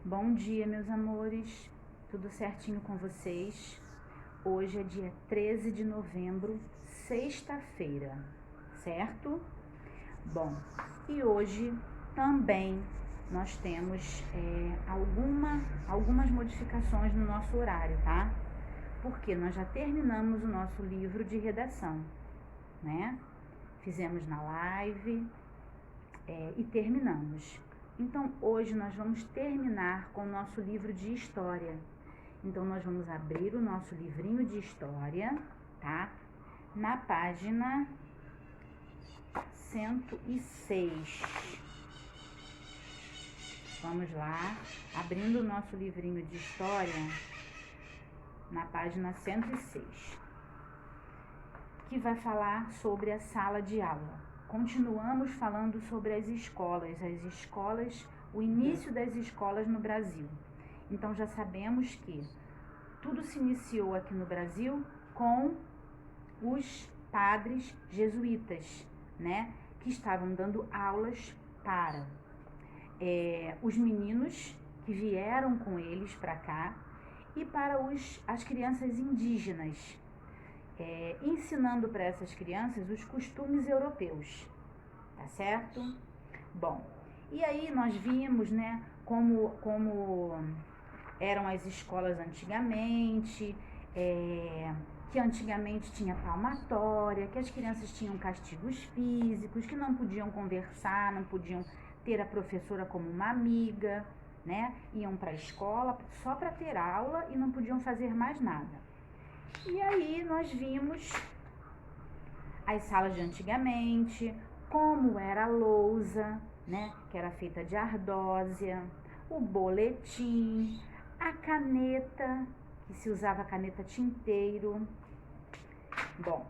Bom dia, meus amores, tudo certinho com vocês? Hoje é dia 13 de novembro, sexta-feira, certo? Bom, e hoje também nós temos algumas modificações no nosso horário, tá? Porque nós já terminamos o nosso livro de redação, né? Fizemos na live e terminamos. Então, hoje nós vamos terminar com o nosso livro de história. Então, nós vamos abrir o nosso livrinho de história, tá? Na página 106. Vamos lá, abrindo o nosso livrinho de história na página 106, que vai falar sobre a sala de aula. Continuamos falando sobre as escolas, o início das escolas no Brasil. Então já sabemos que tudo se iniciou aqui no Brasil com os padres jesuítas, né? Que estavam dando aulas para os meninos que vieram com eles para cá e para as crianças indígenas. Ensinando para essas crianças os costumes europeus, tá certo? Bom, e aí nós vimos, né, como eram as escolas antigamente, que antigamente tinha palmatória, que as crianças tinham castigos físicos, que não podiam conversar, não podiam ter a professora como uma amiga, né? Iam para a escola só para ter aula e não podiam fazer mais nada. E aí nós vimos as salas de antigamente, como era a lousa, né, que era feita de ardósia, o boletim, a caneta, que se usava a caneta tinteiro. Bom,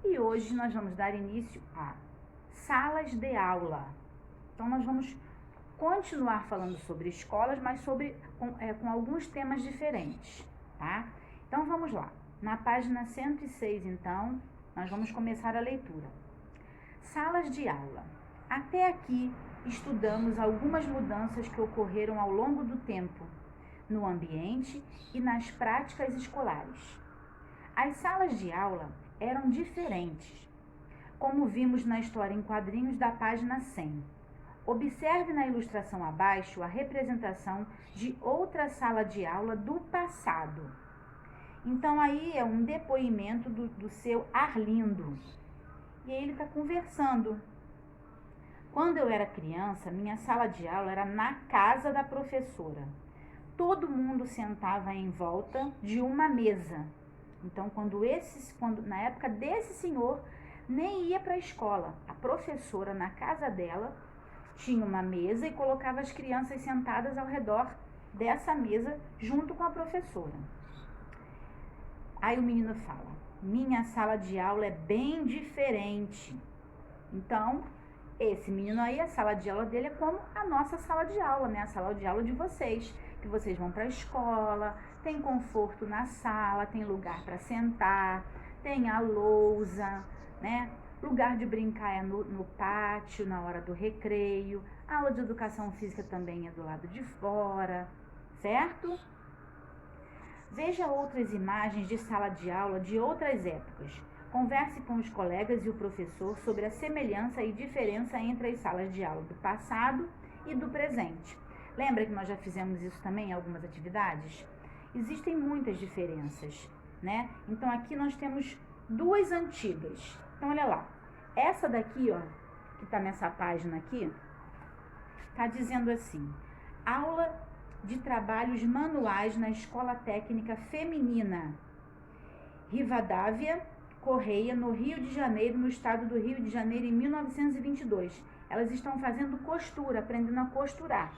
e hoje nós vamos dar início a salas de aula. Então nós vamos continuar falando sobre escolas, mas com alguns temas diferentes, tá? Então vamos lá. Na página 106, então, nós vamos começar a leitura. Salas de aula. Até aqui, estudamos algumas mudanças que ocorreram ao longo do tempo, no ambiente e nas práticas escolares. As salas de aula eram diferentes, como vimos na história em quadrinhos da página 100. Observe na ilustração abaixo a representação de outra sala de aula do passado. Então, aí é um depoimento do seu Arlindo. E aí ele está conversando. Quando eu era criança, minha sala de aula era na casa da professora. Todo mundo sentava em volta de uma mesa. Então, na época desse senhor, nem ia para a escola. A professora, na casa dela, tinha uma mesa e colocava as crianças sentadas ao redor dessa mesa, junto com a professora. Aí o menino fala, minha sala de aula é bem diferente. Então, esse menino aí, a sala de aula dele é como a nossa sala de aula, né? A sala de aula de vocês, que vocês vão para a escola, tem conforto na sala, tem lugar para sentar, tem a lousa, né? Lugar de brincar é no pátio, na hora do recreio. A aula de educação física também é do lado de fora, certo? Veja outras imagens de sala de aula de outras épocas. Converse com os colegas e o professor sobre a semelhança e diferença entre as salas de aula do passado e do presente. Lembra que nós já fizemos isso também em algumas atividades? Existem muitas diferenças, né? Então aqui nós temos duas antigas. Então olha lá, essa daqui, ó, que está nessa página aqui, está dizendo assim, aula de trabalhos manuais na Escola Técnica Feminina Rivadavia Correia, no Rio de Janeiro, no estado do Rio de Janeiro, em 1922. Elas estão fazendo costura, aprendendo a costurar.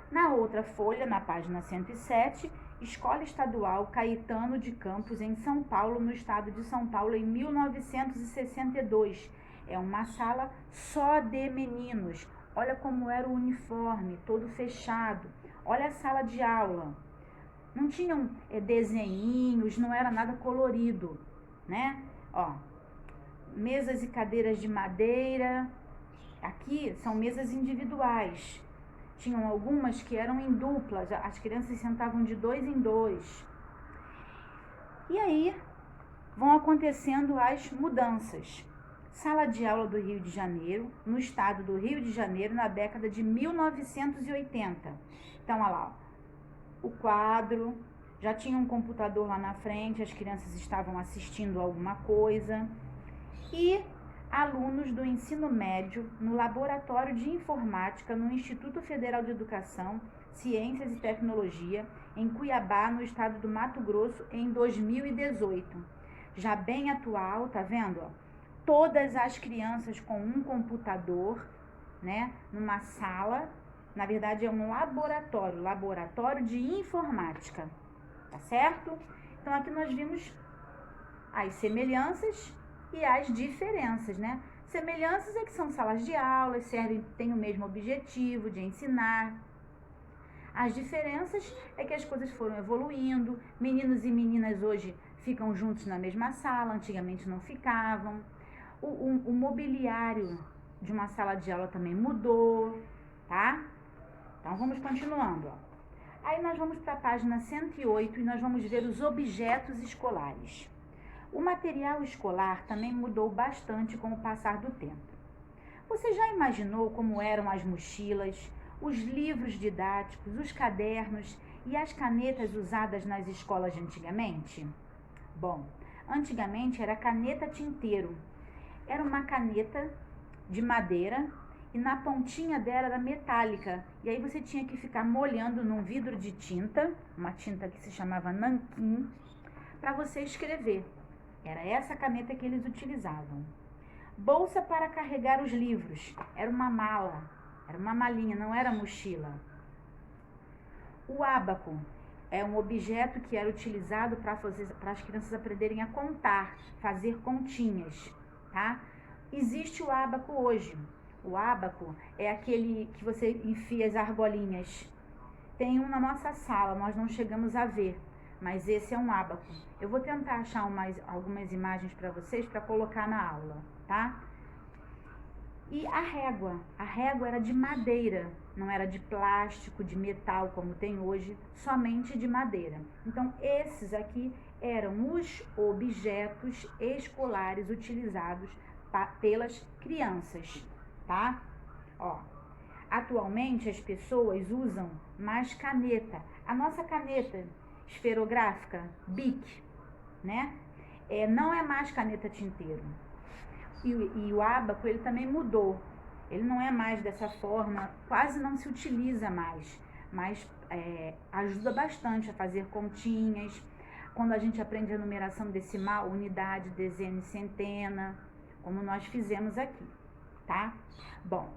Na outra folha, na página 107, Escola Estadual Caetano de Campos, em São Paulo, no estado de São Paulo, em 1962. É uma sala só de meninos. Olha como era o uniforme, todo fechado. Olha a sala de aula. Não tinham desenhinhos, não era nada colorido, né? Ó, mesas e cadeiras de madeira. Aqui são mesas individuais. tinham algumas que eram em duplas, as crianças sentavam de 2 em 2. E aí vão acontecendo as mudanças. Sala de aula do Rio de Janeiro, no estado do Rio de Janeiro, na década de 1980. Então, olha lá, ó, o quadro, já tinha um computador lá na frente, as crianças estavam assistindo alguma coisa. E alunos do ensino médio no Laboratório de Informática no Instituto Federal de Educação, Ciências e Tecnologia, em Cuiabá, no estado do Mato Grosso, em 2018. Já bem atual, tá vendo? Ó? Todas as crianças com um computador, né, numa sala, na verdade é um laboratório de informática, tá certo? Então aqui nós vimos as semelhanças e as diferenças, né? Semelhanças é que são salas de aula, têm o mesmo objetivo de ensinar. As diferenças é que as coisas foram evoluindo, meninos e meninas hoje ficam juntos na mesma sala, antigamente não ficavam. O mobiliário de uma sala de aula também mudou, tá? Então vamos continuando, ó. Aí nós vamos para a página 108 e nós vamos ver os objetos escolares. O material escolar também mudou bastante com o passar do tempo. Você já imaginou como eram as mochilas, os livros didáticos, os cadernos e as canetas usadas nas escolas de antigamente? Bom, antigamente era caneta tinteiro. Era uma caneta de madeira e na pontinha dela era metálica. E aí você tinha que ficar molhando num vidro de tinta, uma tinta que se chamava nanquim, para você escrever. Era essa caneta que eles utilizavam. Bolsa para carregar os livros. Era uma mala, era uma malinha, não era mochila. O ábaco é um objeto que era utilizado para as crianças aprenderem a contar, fazer continhas, tá? Existe o ábaco hoje. O ábaco é aquele que você enfia as argolinhas. Tem um na nossa sala, nós não chegamos a ver, mas esse é um ábaco. Eu vou tentar achar algumas imagens para vocês para colocar na aula, tá? E a régua era de madeira, não era de plástico, de metal como tem hoje, somente de madeira. Então esses aqui eram os objetos escolares utilizados pelas crianças, tá? Ó, atualmente as pessoas usam mais caneta. A nossa caneta esferográfica, Bic, né? Não é mais caneta tinteiro. E o ábaco, ele também mudou. Ele não é mais dessa forma, quase não se utiliza mais, mas ajuda bastante a fazer continhas. Quando a gente aprende a numeração decimal, unidade, dezena e centena, como nós fizemos aqui, tá? Bom,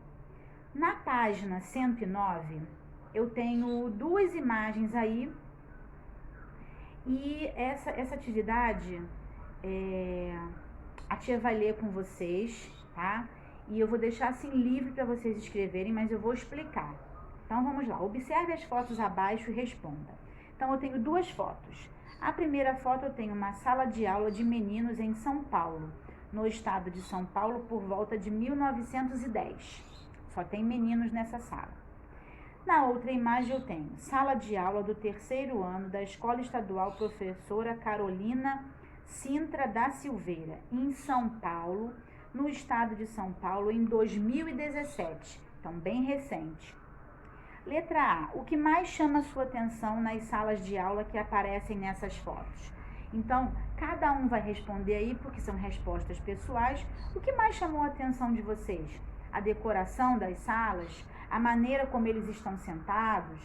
na página 109, eu tenho duas imagens aí. E essa atividade, a tia vai ler com vocês, tá? E eu vou deixar assim livre para vocês escreverem, mas eu vou explicar. Então vamos lá, observe as fotos abaixo e responda. Então eu tenho duas fotos. A primeira foto eu tenho uma sala de aula de meninos em São Paulo, no estado de São Paulo, por volta de 1910. Só tem meninos nessa sala. Na outra imagem eu tenho sala de aula do 3º ano da Escola Estadual Professora Carolina Sintra da Silveira, em São Paulo, no estado de São Paulo, em 2017. Então, bem recente. Letra A. O que mais chama a sua atenção nas salas de aula que aparecem nessas fotos? Então, cada um vai responder aí, porque são respostas pessoais. O que mais chamou a atenção de vocês? A decoração das salas? A maneira como eles estão sentados?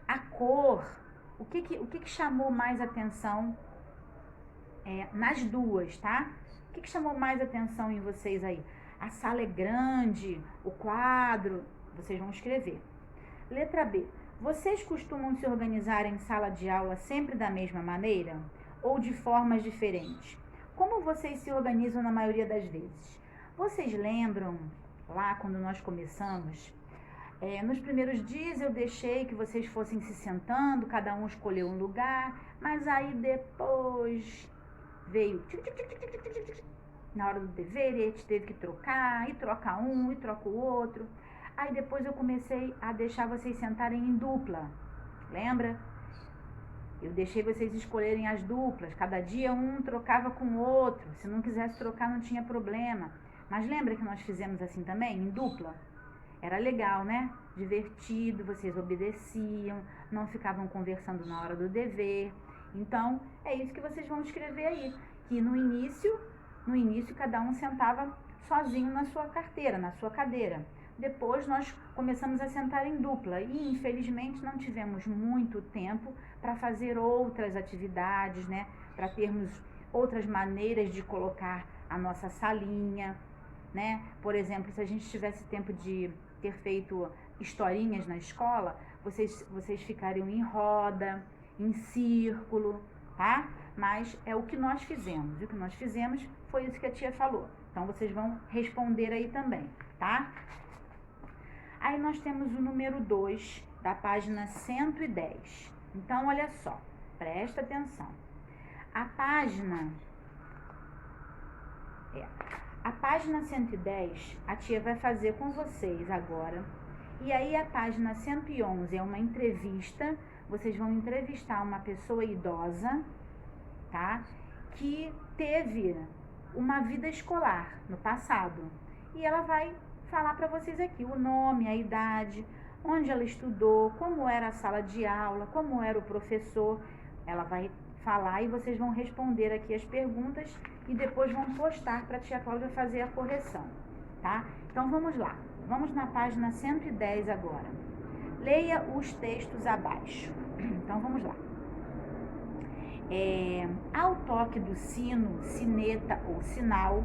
A cor? O que chamou mais atenção nas duas, tá? O que chamou mais atenção em vocês aí? A sala é grande, o quadro, vocês vão escrever. Letra B. Vocês costumam se organizar em sala de aula sempre da mesma maneira? Ou de formas diferentes? Como vocês se organizam na maioria das vezes? Vocês lembram, lá quando nós começamos, nos primeiros dias eu deixei que vocês fossem se sentando, cada um escolheu um lugar, mas aí depois veio na hora do dever, e a gente teve que trocar, e troca um, e troca o outro. Aí depois eu comecei a deixar vocês sentarem em dupla, lembra? Eu deixei vocês escolherem as duplas, cada dia um trocava com o outro, se não quisesse trocar não tinha problema. Mas lembra que nós fizemos assim também, em dupla? Era legal, né? Divertido, vocês obedeciam, não ficavam conversando na hora do dever. Então, é isso que vocês vão escrever aí, que no início cada um sentava sozinho na sua carteira, na sua cadeira. Depois nós começamos a sentar em dupla e infelizmente não tivemos muito tempo para fazer outras atividades, né? Para termos outras maneiras de colocar a nossa salinha, né? Por exemplo, se a gente tivesse tempo de ter feito historinhas na escola, vocês ficariam em roda, em círculo, tá? Mas é o que nós fizemos. E o que nós fizemos foi isso que a tia falou. Então, vocês vão responder aí também, tá? Aí nós temos o número 2 da página 110. Então, olha só, presta atenção. A página 110, a tia vai fazer com vocês agora. E aí a página 111 é uma entrevista. Vocês vão entrevistar uma pessoa idosa, tá? Que teve uma vida escolar no passado. E ela vai falar para vocês aqui o nome, a idade, onde ela estudou, como era a sala de aula, como era o professor. Ela vai falar e vocês vão responder aqui as perguntas e depois vão postar para a tia Cláudia fazer a correção, tá? Então vamos lá, vamos na página 110 agora. Leia os textos abaixo. Então vamos lá. Ao toque do sino, sineta ou sinal,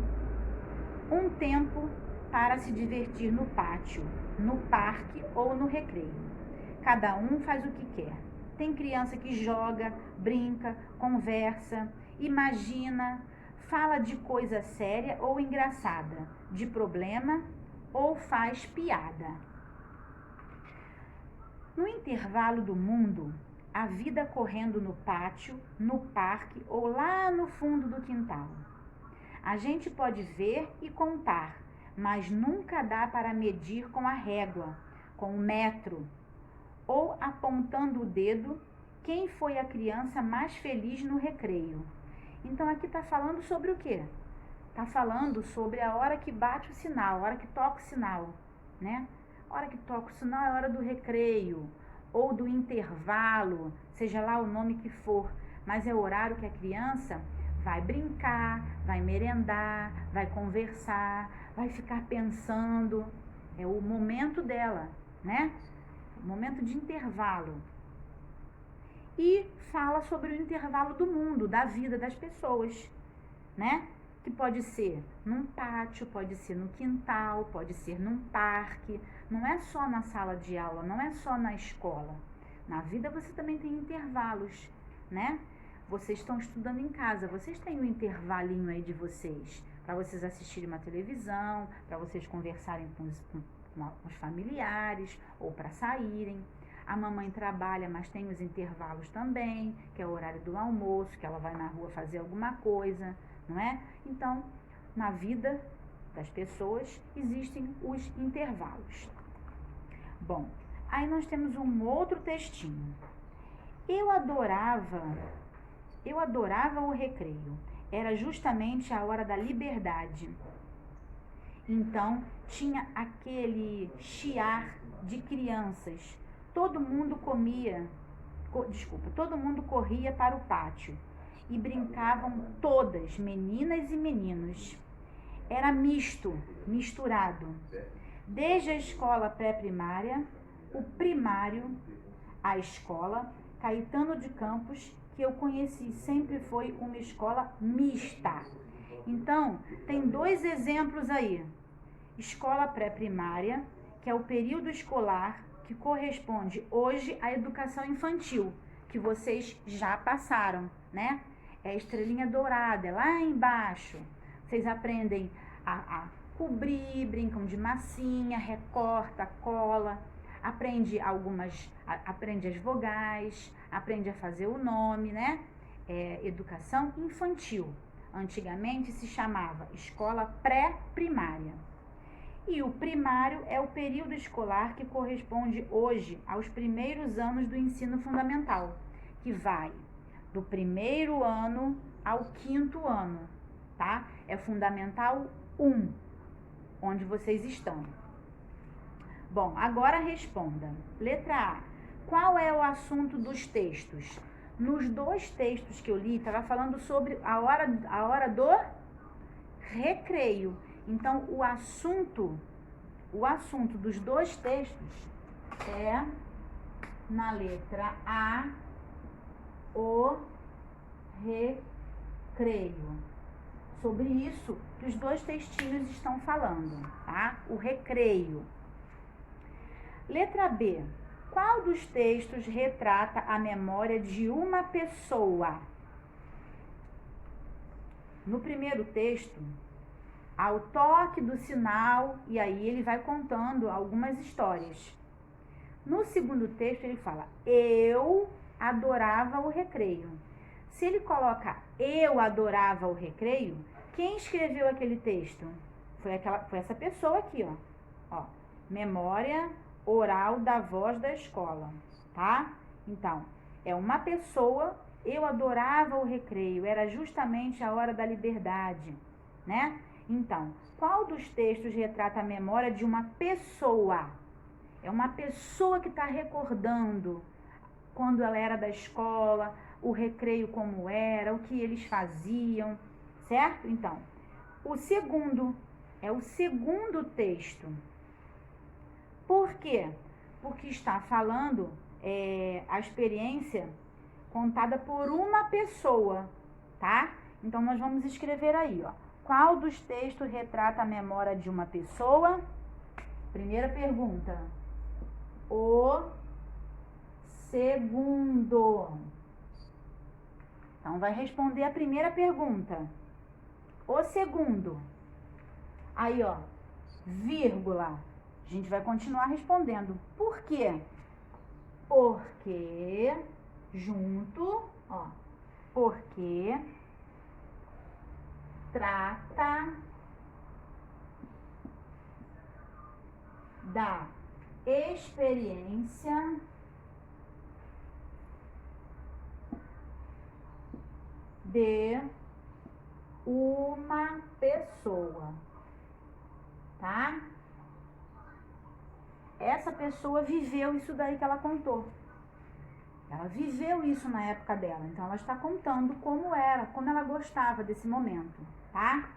um tempo para se divertir no pátio, no parque ou no recreio. Cada um faz o que quer. Tem criança que joga, brinca, conversa, imagina, fala de coisa séria ou engraçada, de problema ou faz piada. No intervalo do mundo, a vida correndo no pátio, no parque ou lá no fundo do quintal. A gente pode ver e contar, mas nunca dá para medir com a régua, com o metro, ou apontando o dedo quem foi a criança mais feliz no recreio. Então aqui está falando sobre o quê? Está falando sobre a hora que bate o sinal, a hora que toca o sinal, né? A hora que toca o sinal é a hora do recreio, ou do intervalo, seja lá o nome que for, mas é o horário que a criança vai brincar, vai merendar, vai conversar, vai ficar pensando, é o momento dela, né? O momento de intervalo. E fala sobre o intervalo do mundo, da vida das pessoas, né? Que pode ser num pátio, pode ser no quintal, pode ser num parque. Não é só na sala de aula, não é só na escola. Na vida você também tem intervalos, né? Vocês estão estudando em casa, vocês têm um intervalinho aí de vocês, para vocês assistirem uma televisão, para vocês conversarem com os familiares, ou para saírem. A mamãe trabalha, mas tem os intervalos também, que é o horário do almoço, que ela vai na rua fazer alguma coisa, não é? Então, na vida das pessoas existem os intervalos. Bom, aí nós temos um outro textinho. Eu adorava o recreio. Era justamente a hora da liberdade. Então, tinha aquele chiar de crianças. Todo mundo corria para o pátio. E brincavam todas, meninas e meninos. Era misturado. Desde a escola pré-primária, o primário, a escola Caetano de Campos, que eu conheci, sempre foi uma escola mista. Então, tem dois exemplos aí. Escola pré-primária, que é o período escolar que corresponde hoje à educação infantil, que vocês já passaram, né? É a estrelinha dourada, é lá embaixo. Vocês aprendem a cobrir, brincam de massinha, recorta, cola, aprende as vogais, aprende a fazer o nome, né? Educação infantil. Antigamente se chamava escola pré-primária. E o primário é o período escolar que corresponde hoje aos primeiros anos do ensino fundamental, que vai do primeiro ano ao quinto ano, tá? É Fundamental 1, onde vocês estão. Bom, agora responda. Letra A. Qual é o assunto dos textos? Nos 2 textos que eu li, estava falando sobre a hora do recreio. Então, o assunto dos 2 textos é, na letra A, o recreio. Sobre isso que os 2 textinhos estão falando, tá? O recreio. Letra B. Qual dos textos retrata a memória de uma pessoa? No primeiro texto, ao toque do sinal, e aí ele vai contando algumas histórias. No segundo texto, ele fala, eu adorava o recreio. Se ele coloca eu adorava o recreio, quem escreveu aquele texto? Foi essa pessoa aqui, ó. Memória oral da voz da escola, tá? Então, é uma pessoa, eu adorava o recreio, era justamente a hora da liberdade, né? Então, qual dos textos retrata a memória de uma pessoa? É uma pessoa que está recordando quando ela era da escola, o recreio como era, o que eles faziam, certo? Então, o segundo é o segundo texto. Por quê? Porque está falando a experiência contada por uma pessoa, tá? Então, nós vamos escrever aí, ó. Qual dos textos retrata a memória de uma pessoa? Primeira pergunta. O segundo. Então, vai responder a primeira pergunta. O segundo. Aí, ó, vírgula. A gente vai continuar respondendo. Por quê? Porque, junto, ó, porque trata da experiência de uma pessoa, tá? Essa pessoa viveu isso daí que ela contou. Ela viveu isso na época dela, então ela está contando como era, como ela gostava desse momento, tá?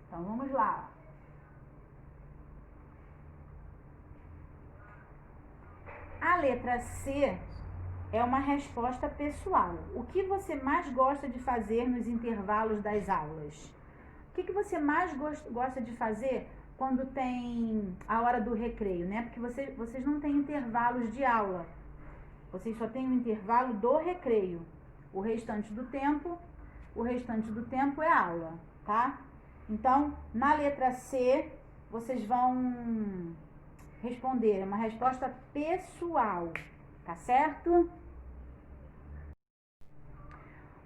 Então vamos lá. A letra C é uma resposta pessoal. O que você mais gosta de fazer nos intervalos das aulas? O que você mais gosta de fazer quando tem a hora do recreio, né? Porque vocês não têm intervalos de aula. Vocês só têm o intervalo do recreio. O restante do tempo é aula, tá? Então, na letra C, vocês vão responder uma resposta pessoal, tá certo?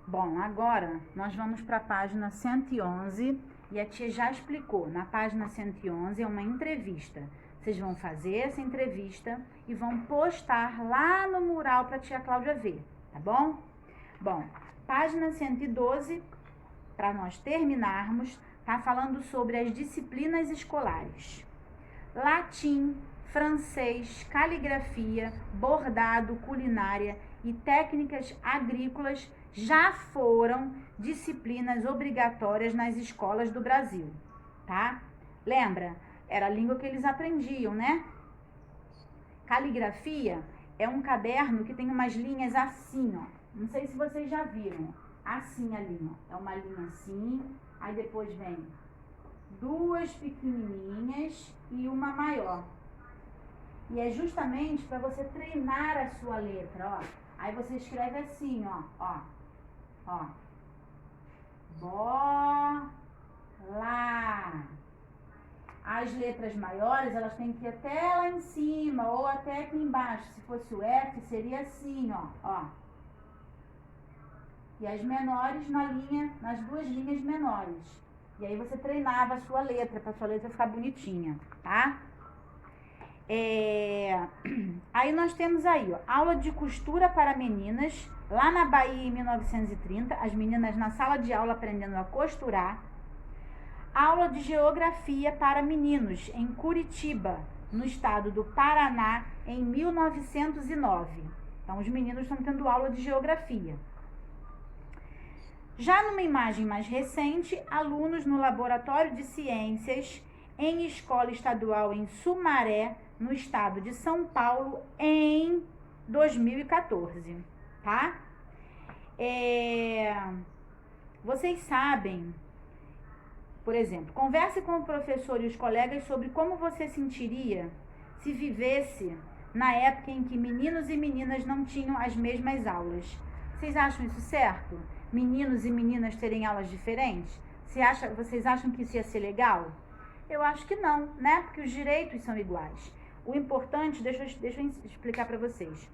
Bom, agora nós vamos para a página 111 e a tia já explicou. Na página 111 é uma entrevista. Vocês vão fazer essa entrevista e vão postar lá no mural para a tia Cláudia ver, tá bom? Bom, página 112, para nós terminarmos, tá falando sobre as disciplinas escolares. Latim, francês, caligrafia, bordado, culinária e técnicas agrícolas já foram disciplinas obrigatórias nas escolas do Brasil, tá? Lembra? Era a língua que eles aprendiam, né? Caligrafia é um caderno que tem umas linhas assim, ó. Não sei se vocês já viram. Assim a linha. É uma linha assim, aí depois vem 2 pequenininhas e uma maior. E é justamente para você treinar a sua letra, ó. Aí você escreve assim, ó. Bola. As letras maiores, elas têm que ir até lá em cima ou até aqui embaixo. Se fosse o F, seria assim, ó. E as menores nas 2 linhas menores. E aí você treinava a sua letra, para sua letra ficar bonitinha, tá? Aí nós temos aí, ó, aula de costura para meninas, lá na Bahia em 1930, as meninas na sala de aula aprendendo a costurar. Aula de geografia para meninos, em Curitiba, no estado do Paraná, em 1909. Então, os meninos estão tendo aula de geografia. Já numa imagem mais recente, alunos no Laboratório de Ciências, em escola estadual em Sumaré, no estado de São Paulo, em 2014, tá? Vocês sabem, por exemplo, converse com o professor e os colegas sobre como você sentiria se vivesse na época em que meninos e meninas não tinham as mesmas aulas. Vocês acham isso certo? Meninos e meninas terem aulas diferentes? Vocês acham que isso ia ser legal? Eu acho que não, né? Porque os direitos são iguais. O importante, deixa eu explicar para vocês.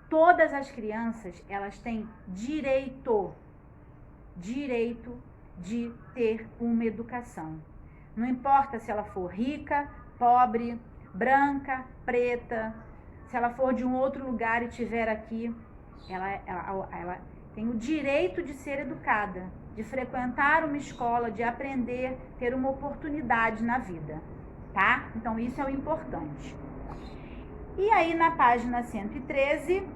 Todas as crianças, elas têm direito de ter uma educação. Não importa se ela for rica, pobre, branca, preta, se ela for de um outro lugar e estiver aqui, ela tem o direito de ser educada, de frequentar uma escola, de aprender, ter uma oportunidade na vida, tá? Então, isso é o importante. E aí, na página 113,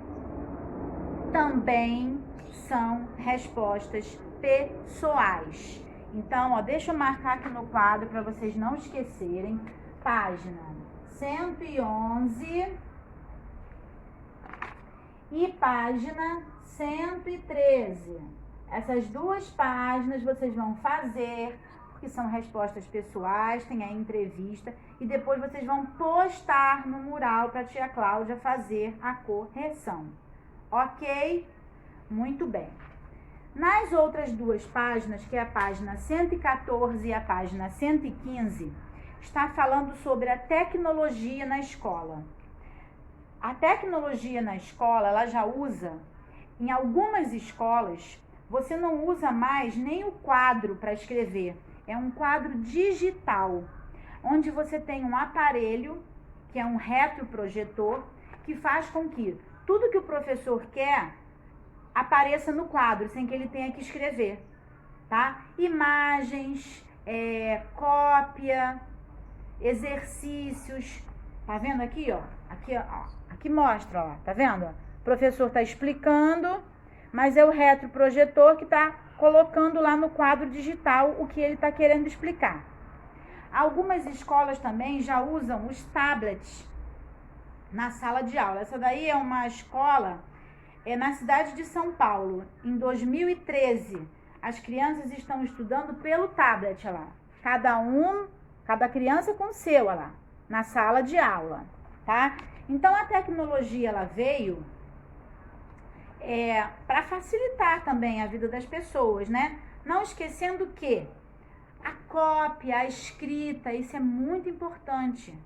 também são respostas pessoais. Então, ó, deixa eu marcar aqui no quadro para vocês não esquecerem. Página 111 e página 113. Essas duas páginas vocês vão fazer, porque são respostas pessoais, tem a entrevista, e depois vocês vão postar no mural para a tia Cláudia fazer a correção. Ok? Muito bem. Nas outras duas páginas, que é a página 114 e a página 115, está falando sobre a tecnologia na escola. A tecnologia na escola, ela já usa, em algumas escolas, você não usa mais nem o quadro para escrever. É um quadro digital, onde você tem um aparelho, que é um retroprojetor, que faz com que tudo que o professor quer apareça no quadro, sem que ele tenha que escrever, tá? Imagens, cópia, exercícios. Tá vendo aqui, ó? Aqui mostra, ó. Tá vendo? O professor tá explicando, mas é o retroprojetor que tá colocando lá no quadro digital o que ele tá querendo explicar. Algumas escolas também já usam os tablets na sala de aula. Essa daí é uma escola na cidade de São Paulo. Em 2013, as crianças estão estudando pelo tablet lá. Cada criança com o seu lá, na sala de aula, tá? Então, a tecnologia, ela veio para facilitar também a vida das pessoas, né? Não esquecendo que a cópia, a escrita, isso é muito importante.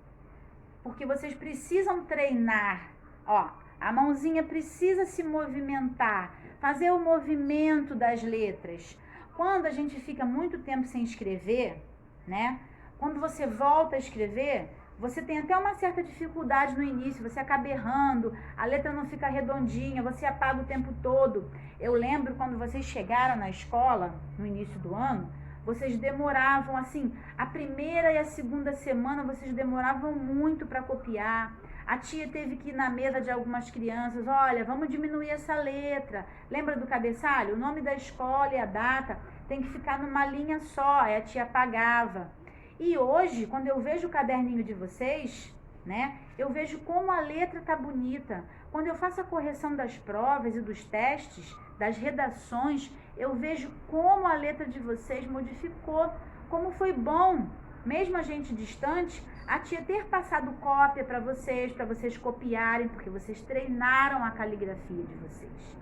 Porque vocês precisam treinar, ó, a mãozinha precisa se movimentar, fazer o movimento das letras. Quando a gente fica muito tempo sem escrever, né? Quando você volta a escrever, você tem até uma certa dificuldade no início, você acaba errando, a letra não fica redondinha, você apaga o tempo todo. Eu lembro quando vocês chegaram na escola, no início do ano, vocês demoravam, assim, a primeira e a segunda semana, vocês demoravam muito para copiar. A tia teve que ir na mesa de algumas crianças, olha, vamos diminuir essa letra. Lembra do cabeçalho? O nome da escola e a data tem que ficar numa linha só, aí a tia apagava. E hoje, quando eu vejo o caderninho de vocês, né, eu vejo como a letra tá bonita. Quando eu faço a correção das provas e dos testes, das redações, eu vejo como a letra de vocês modificou, como foi bom, mesmo a gente distante, a tia ter passado cópia para vocês copiarem, porque vocês treinaram a caligrafia de vocês,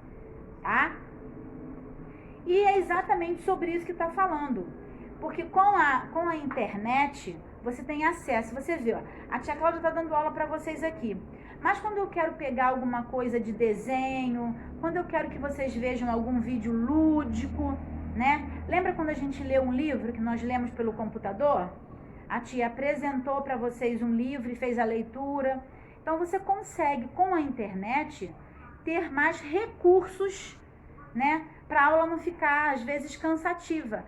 tá? E é exatamente sobre isso que está falando. Porque com a internet, você tem acesso. Você vê, ó, a tia Cláudia está dando aula para vocês aqui. Mas quando eu quero pegar alguma coisa de desenho, quando eu quero que vocês vejam algum vídeo lúdico, né? Lembra quando a gente lê um livro que nós lemos pelo computador? A tia apresentou para vocês um livro e fez a leitura. Então você consegue, com a internet, ter mais recursos, né? Para a aula não ficar, às vezes, cansativa.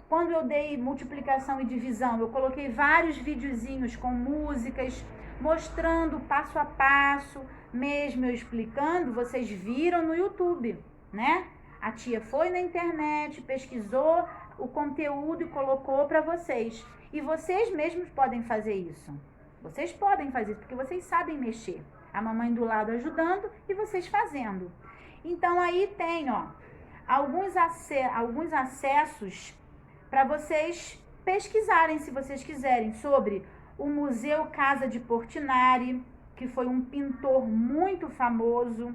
Quando eu dei multiplicação e divisão, eu coloquei vários videozinhos com músicas, mostrando passo a passo, mesmo eu explicando, vocês viram no YouTube, né? A tia foi na internet, pesquisou o conteúdo e colocou para vocês. E vocês mesmos podem fazer isso. Vocês podem fazer isso, porque vocês sabem mexer. A mamãe do lado ajudando e vocês fazendo. Então, aí tem, ó, alguns acessos para vocês pesquisarem, se vocês quiserem, sobre o Museu Casa de Portinari, que foi um pintor muito famoso.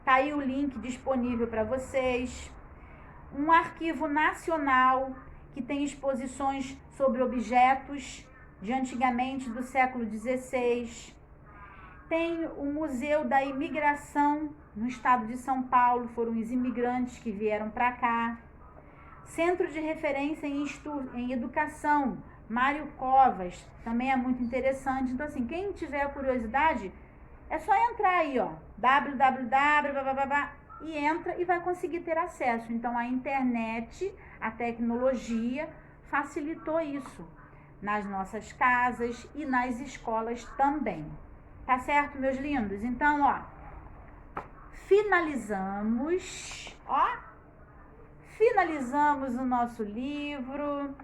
Tá aí o link disponível para vocês. Um arquivo nacional que tem exposições sobre objetos de antigamente do século XVI. Tem o Museu da Imigração no estado de São Paulo, foram os imigrantes que vieram para cá. Centro de Referência em Educação, Mário Covas, também é muito interessante. Então, assim, quem tiver curiosidade, é só entrar aí, ó, www, e entra e vai conseguir ter acesso. Então, a internet, a tecnologia, facilitou isso nas nossas casas e nas escolas também. Tá certo, meus lindos? Então, ó, finalizamos o nosso livro.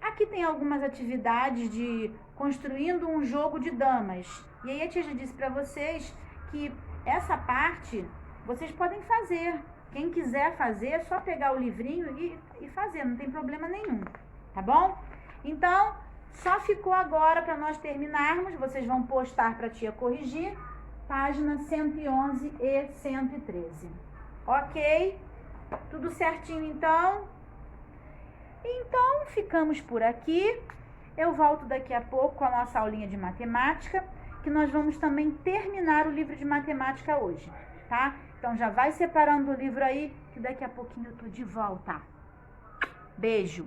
Aqui tem algumas atividades de construindo um jogo de damas. E aí a tia já disse para vocês que essa parte vocês podem fazer. Quem quiser fazer, é só pegar o livrinho e fazer, não tem problema nenhum, tá bom? Então, só ficou agora para nós terminarmos, vocês vão postar para a tia corrigir, página 111 e 113. Ok? Tudo certinho, então? Então, ficamos por aqui. Eu volto daqui a pouco com a nossa aulinha de matemática, que nós vamos também terminar o livro de matemática hoje, tá? Então, já vai separando o livro aí, que daqui a pouquinho eu tô de volta. Beijo!